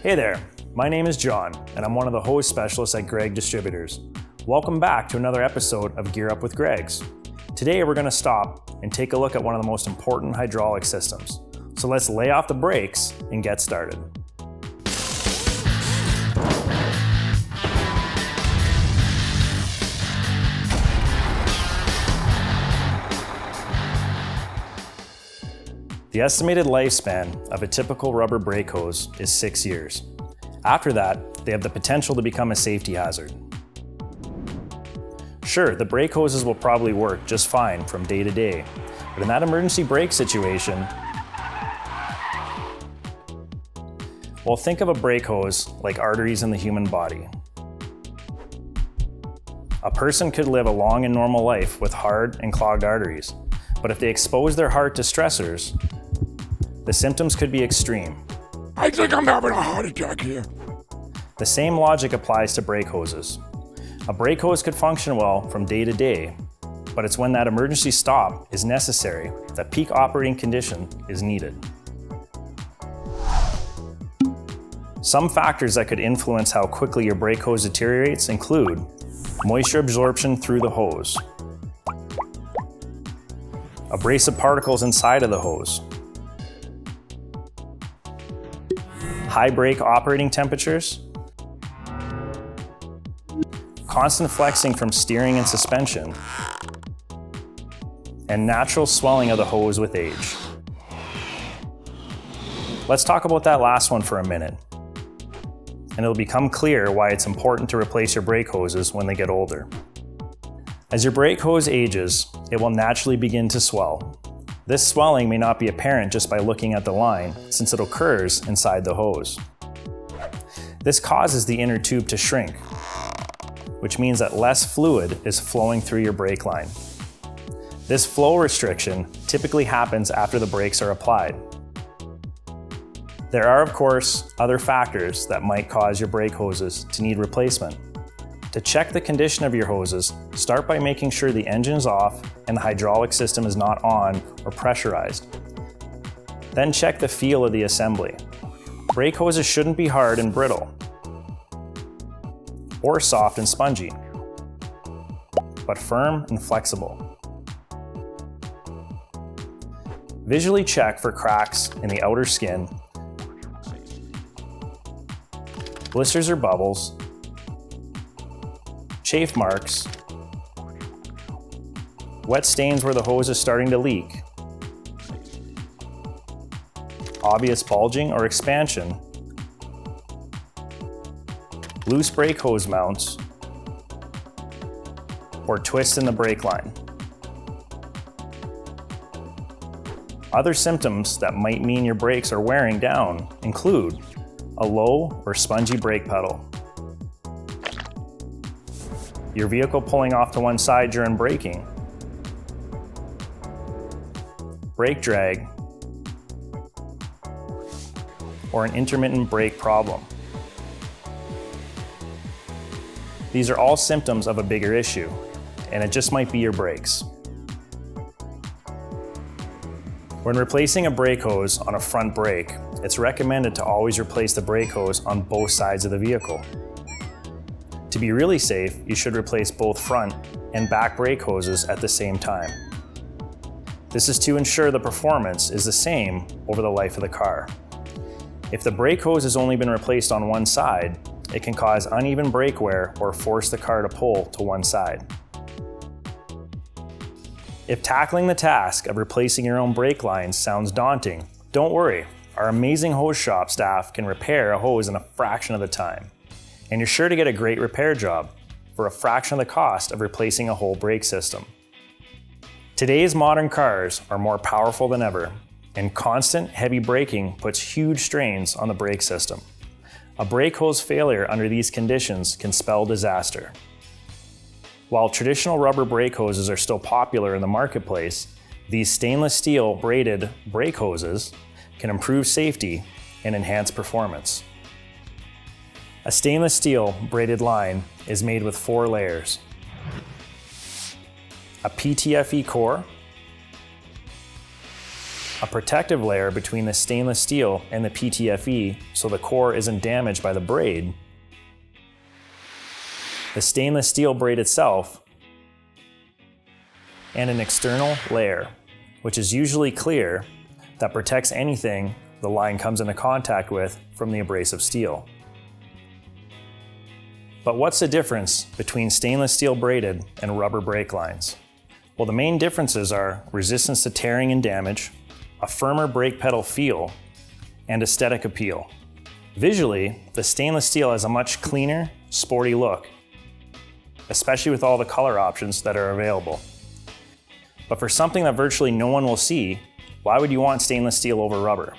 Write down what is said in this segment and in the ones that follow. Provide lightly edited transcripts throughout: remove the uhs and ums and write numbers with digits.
Hey there, my name is John, and I'm one of the hose specialists at Gregg Distributors. Welcome back to another episode of Gear Up with Greggs. Today we're going to stop and take a look at one of the most important hydraulic systems. So let's lay off the brakes and get started. The estimated lifespan of a typical rubber brake hose is 6 years. After that, they have the potential to become a safety hazard. Sure, the brake hoses will probably work just fine from day to day, but in that emergency brake situation, well, think of a brake hose like arteries in the human body. A person could live a long and normal life with hard and clogged arteries, but if they expose their heart to stressors, the symptoms could be extreme. I think I'm having a heart attack here. The same logic applies to brake hoses. A brake hose could function well from day to day, but it's when that emergency stop is necessary that peak operating condition is needed. Some factors that could influence how quickly your brake hose deteriorates include moisture absorption through the hose, abrasive particles inside of the hose, high brake operating temperatures, constant flexing from steering and suspension, and natural swelling of the hose with age. Let's talk about that last one for a minute, and it'll become clear why it's important to replace your brake hoses when they get older. As your brake hose ages, it will naturally begin to swell. This swelling may not be apparent just by looking at the line, since it occurs inside the hose. This causes the inner tube to shrink, which means that less fluid is flowing through your brake line. This flow restriction typically happens after the brakes are applied. There are, of course, other factors that might cause your brake hoses to need replacement. To check the condition of your hoses, start by making sure the engine is off and the hydraulic system is not on or pressurized. Then check the feel of the assembly. Brake hoses shouldn't be hard and brittle, or soft and spongy, but firm and flexible. Visually check for cracks in the outer skin, blisters or bubbles, chafe marks, wet stains where the hose is starting to leak, obvious bulging or expansion, loose brake hose mounts, or twists in the brake line. Other symptoms that might mean your brakes are wearing down include a low or spongy brake pedal, your vehicle pulling off to one side during braking, brake drag, or an intermittent brake problem. These are all symptoms of a bigger issue, and it just might be your brakes. When replacing a brake hose on a front brake, it's recommended to always replace the brake hose on both sides of the vehicle. To be really safe, you should replace both front and back brake hoses at the same time. This is to ensure the performance is the same over the life of the car. If the brake hose has only been replaced on one side, it can cause uneven brake wear or force the car to pull to one side. If tackling the task of replacing your own brake lines sounds daunting, don't worry. Our amazing hose shop staff can repair a hose in a fraction of the time. And you're sure to get a great repair job for a fraction of the cost of replacing a whole brake system. Today's modern cars are more powerful than ever, and constant heavy braking puts huge strains on the brake system. A brake hose failure under these conditions can spell disaster. While traditional rubber brake hoses are still popular in the marketplace, these stainless steel braided brake hoses can improve safety and enhance performance. A stainless steel braided line is made with 4 layers: a PTFE core, a protective layer between the stainless steel and the PTFE so the core isn't damaged by the braid, the stainless steel braid itself, and an external layer, which is usually clear, that protects anything the line comes into contact with from the abrasive steel. But what's the difference between stainless steel braided and rubber brake lines? Well, the main differences are resistance to tearing and damage, a firmer brake pedal feel, and aesthetic appeal. Visually, the stainless steel has a much cleaner, sporty look, especially with all the color options that are available. But for something that virtually no one will see, why would you want stainless steel over rubber?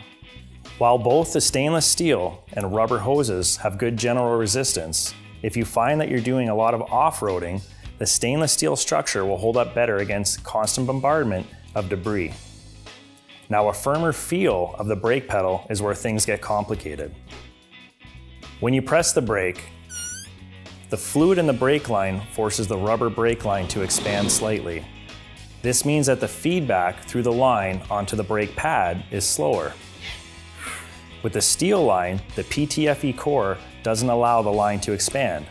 While both the stainless steel and rubber hoses have good general resistance, if you find that you're doing a lot of off-roading, the stainless steel structure will hold up better against constant bombardment of debris. Now, a firmer feel of the brake pedal is where things get complicated. When you press the brake, the fluid in the brake line forces the rubber brake line to expand slightly. This means that the feedback through the line onto the brake pad is slower. With the steel line, the PTFE core doesn't allow the line to expand,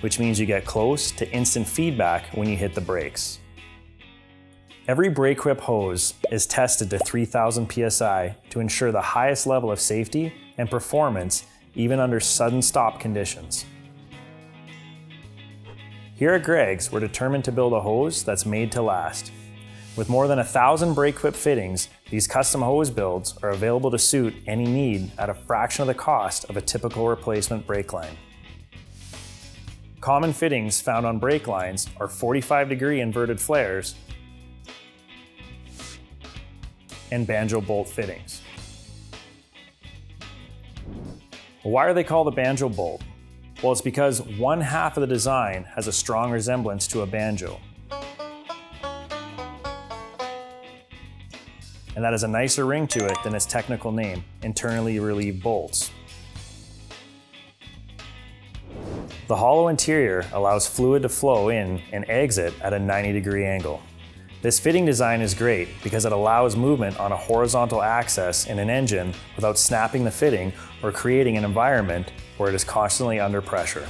which means you get close to instant feedback when you hit the brakes. Every BrakeQuip hose is tested to 3000 psi to ensure the highest level of safety and performance even under sudden stop conditions. Here at Gregg's, we're determined to build a hose that's made to last. With more than 1,000 BrakeQuip fittings, these custom hose builds are available to suit any need at a fraction of the cost of a typical replacement brake line. Common fittings found on brake lines are 45-degree inverted flares and banjo bolt fittings. Why are they called a banjo bolt? Well, it's because one half of the design has a strong resemblance to a banjo. And that has a nicer ring to it than its technical name, internally relieved bolts. The hollow interior allows fluid to flow in and exit at a 90-degree angle. This fitting design is great because it allows movement on a horizontal axis in an engine without snapping the fitting or creating an environment where it is constantly under pressure.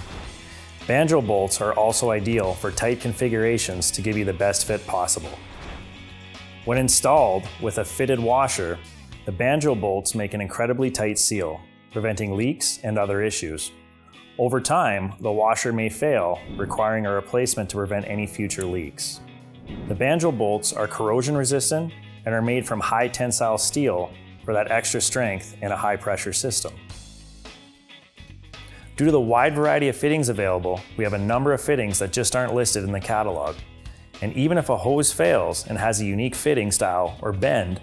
Banjo bolts are also ideal for tight configurations to give you the best fit possible. When installed with a fitted washer, the banjo bolts make an incredibly tight seal, preventing leaks and other issues. Over time, the washer may fail, requiring a replacement to prevent any future leaks. The banjo bolts are corrosion resistant and are made from high tensile steel for that extra strength in a high pressure system. Due to the wide variety of fittings available, we have a number of fittings that just aren't listed in the catalog. And even if a hose fails and has a unique fitting style or bend,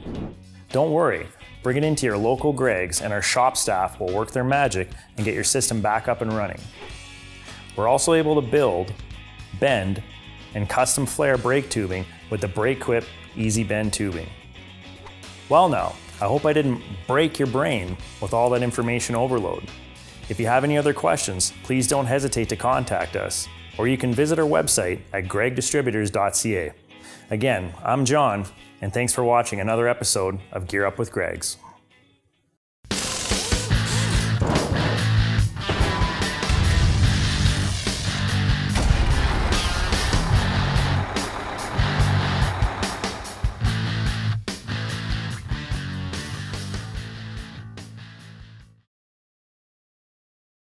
don't worry, bring it into your local Gregg's and our shop staff will work their magic and get your system back up and running. We're also able to build, bend, and custom flare brake tubing with the BrakeQuip Easy Bend tubing. Well now, I hope I didn't break your brain with all that information overload. If you have any other questions, please don't hesitate to contact us, or you can visit our website at greggdistributors.ca. Again, I'm John, and thanks for watching another episode of Gear Up with Greggs.